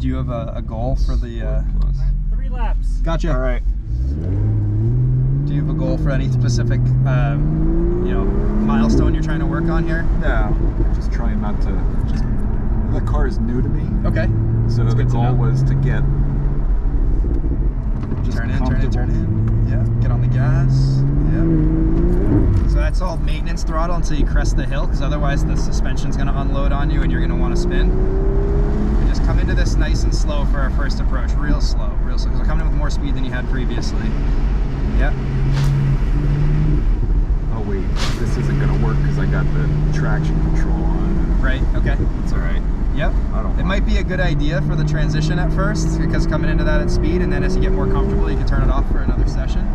Do you have a goal for the... 3 laps. Gotcha. All right. Do you have a goal for any specific, you know, milestone you're trying to work on here? No, I'm just trying not to. The car is new to me. Okay. So the goal was to get just turn in. Yeah. Get on the gas. Yeah. So that's all maintenance throttle until you crest the hill, because otherwise the suspension's going to unload on you and you're going to want to spin. And just come into this nice and slow for our first approach. Real slow, real slow. So come in with more speed than you had previously. Yep. Oh wait, this isn't going to work because I got the traction control on. Right. Okay. It's all right. Yep. It might be a good idea for the transition at first, because coming into that at speed, and then as you get more comfortable, you can turn it off for another session.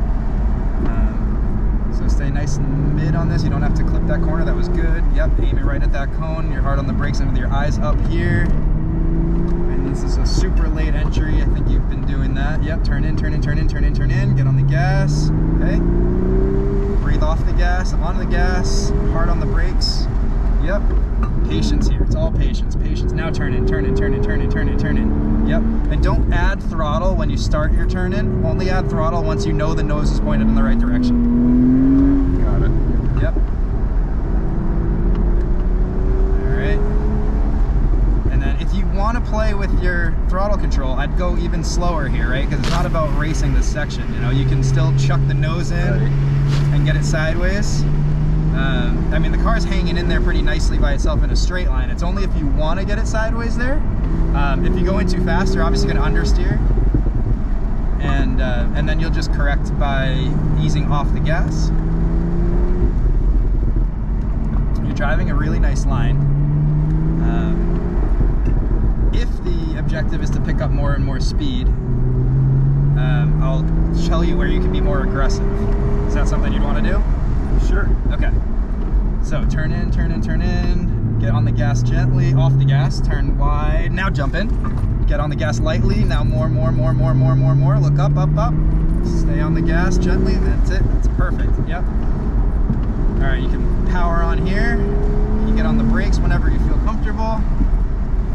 So stay nice and mid on this. You don't have to clip that corner. That was good. Yep. Aim it right at that cone. You're hard on the brakes and with your eyes up here. And this is a super late entry. I think you've been doing that. Yep. Turn in. Get on the gas. Okay. Breathe off the gas. On the gas. Hard on the brakes. Yep. Patience here. It's all patience. Now turn in. Yep. And don't add throttle when you start your turn in. Only add throttle once you know the nose is pointed in the right direction. Got it. Yep. All right. And then if you want to play with your throttle control, I'd go even slower here, right? Because it's not about racing this section. You know, you can still chuck the nose in and get it sideways. I mean, the car's hanging in there pretty nicely by itself in a straight line. It's only if you want to get it sideways there. If you go in too fast, you're obviously going to understeer, and then you'll just correct by easing off the gas. You're driving a really nice line. If the objective is to pick up more and more speed, I'll tell you where you can be more aggressive. Is that something you'd want to do? Sure. Okay. So turn in, get on the gas gently, off the gas, turn wide, now jump in. Get on the gas lightly, now more, look up. Stay on the gas gently, that's it, that's perfect, yep. All right, you can power on here. You can get on the brakes whenever you feel comfortable.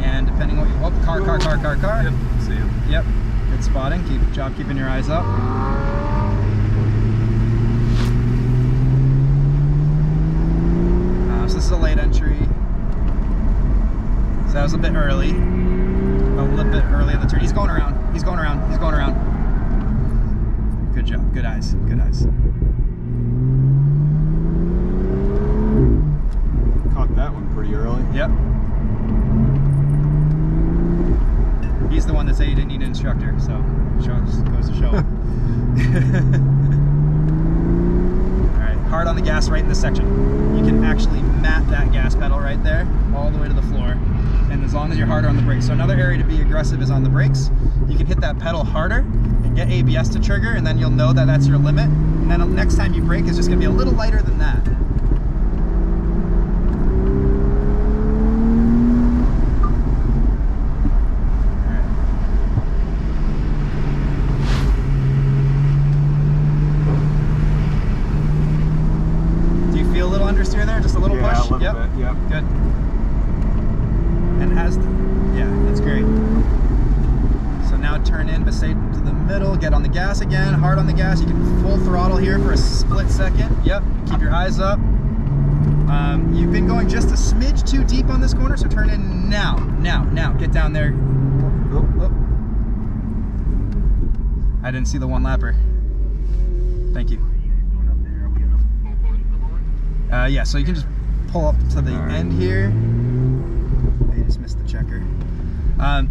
And depending what you, car. Yep, see you. Yep, good spotting, job keeping your eyes up. So this is a late entry. So that was a bit early. A little bit early on the turn. He's going around. Good job. Good eyes. Caught that one pretty early. Yep. He's the one that said he didn't need an instructor, so goes to show. Alright, hard on the gas right in this section. You can actually mat that gas pedal right there, all the way to the floor. And as long as you're harder on the brakes. So another area to be aggressive is on the brakes. You can hit that pedal harder and get ABS to trigger, and then you'll know that that's your limit. And then next time you brake, it's just gonna be a little lighter than that. Understeer there, just a little push. A little Yep. bit, yep. Good. And yeah, that's great. So now turn in, but stay to the middle. Get on the gas again. Hard on the gas. You can full throttle here for a split second. Yep. Keep your eyes up. You've been going just a smidge too deep on this corner, so turn in now. Get down there. Oh. I didn't see the one lapper. Thank you. Yeah, so you can just pull up to the end here. I just missed the checker.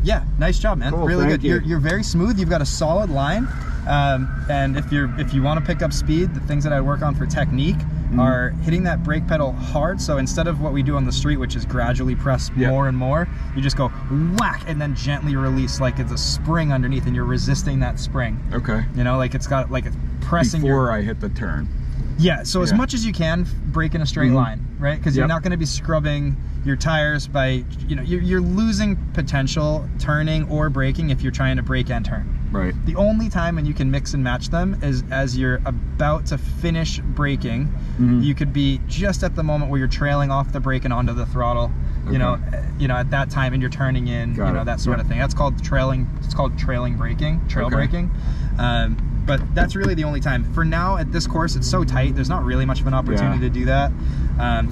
Yeah, nice job, man. Cool, really good. you. You're very smooth. You've got a solid line. And if you want to pick up speed, the things that I work on for technique are hitting that brake pedal hard. So instead of what we do on the street, which is gradually press more and more, you just go whack and then gently release, like it's a spring underneath, and you're resisting that spring. Okay. You know, like it's got like it's pressing before I hit the turn. Yeah, so as much as you can, brake in a straight line, right? Because you're not going to be scrubbing your tires by, you know, you're losing potential turning or braking if you're trying to brake and turn. Right. The only time when you can mix and match them is as you're about to finish braking. You could be just at the moment where you're trailing off the brake and onto the throttle. You know, at that time, and you're turning in, that sort of thing. That's called trailing. It's called trailing braking, braking. But that's really the only time. For now, at this course, it's so tight, there's not really much of an opportunity to do that.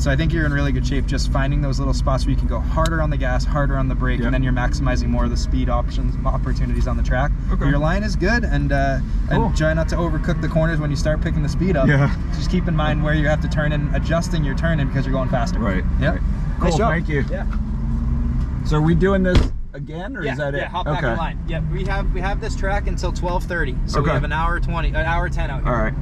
So I think you're in really good shape just finding those little spots where you can go harder on the gas, harder on the brake, and then you're maximizing more of the speed opportunities on the track. Your line is good, and try not to overcook the corners when you start picking the speed up. Just keep in mind where you have to turn in, adjusting your turn in because you're going faster. Yep. Cool, thank you. So are we doing this again, or is that it? Yeah, hop back in line. Yeah, we have this track until 12:30, so we have an hour 10 out here. All right.